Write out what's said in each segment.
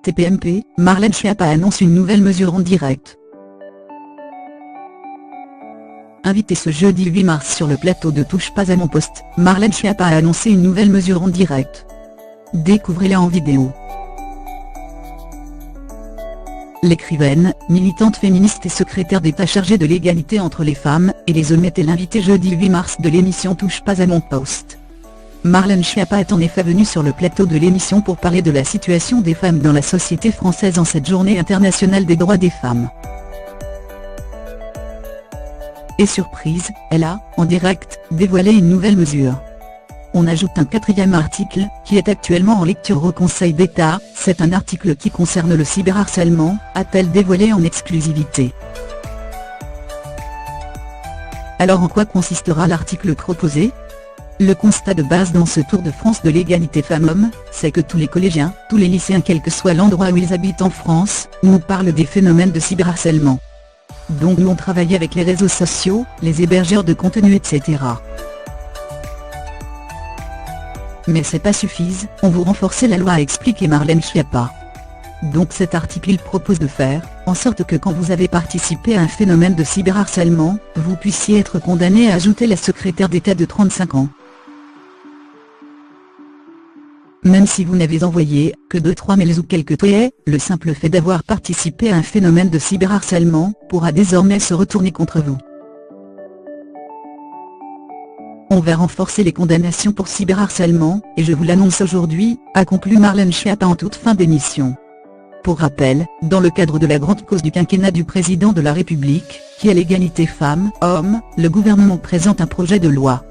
TPMP, Marlène Schiappa annonce une nouvelle mesure en direct. Invitée ce jeudi 8 mars sur le plateau de Touche pas à mon poste, Marlène Schiappa a annoncé une nouvelle mesure en direct. Découvrez-la en vidéo. L'écrivaine, militante féministe et secrétaire d'État chargée de l'égalité entre les femmes et les hommes était l'invitée jeudi 8 mars de l'émission Touche pas à mon poste. Marlène Schiappa est en effet venue sur le plateau de l'émission pour parler de la situation des femmes dans la société française en cette journée internationale des droits des femmes. Et surprise, elle a, en direct, dévoilé une nouvelle mesure. On ajoute un 4e article, qui est actuellement en lecture au Conseil d'État. C'est un article qui concerne le cyberharcèlement, a-t-elle dévoilé en exclusivité. Alors en quoi consistera l'article proposé ? Le constat de base dans ce tour de France de l'égalité femmes-hommes, c'est que tous les collégiens, tous les lycéens quel que soit l'endroit où ils habitent en France, nous parlent des phénomènes de cyberharcèlement. Donc nous on travaille avec les réseaux sociaux, les hébergeurs de contenu etc. Mais c'est pas suffisant, on veut renforcer la loi a expliqué Marlène Schiappa. Donc cet article il propose de faire, en sorte que quand vous avez participé à un phénomène de cyberharcèlement, vous puissiez être condamné, a ajouté la secrétaire d'État de 35 ans. Même si vous n'avez envoyé que 2-3 mails ou quelques tweets, le simple fait d'avoir participé à un phénomène de cyberharcèlement pourra désormais se retourner contre vous. On va renforcer les condamnations pour cyberharcèlement, et je vous l'annonce aujourd'hui, a conclu Marlène Schiappa en toute fin d'émission. Pour rappel, dans le cadre de la grande cause du quinquennat du président de la République, qui est l'égalité femmes-hommes, le gouvernement présente un projet de loi.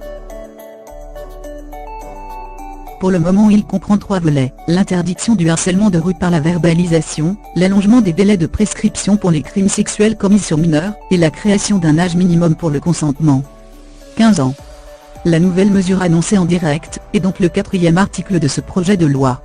Pour le moment il comprend 3 volets, l'interdiction du harcèlement de rue par la verbalisation, l'allongement des délais de prescription pour les crimes sexuels commis sur mineurs, et la création d'un âge minimum pour le consentement. 15 ans. La nouvelle mesure annoncée en direct, est donc le 4e article de ce projet de loi.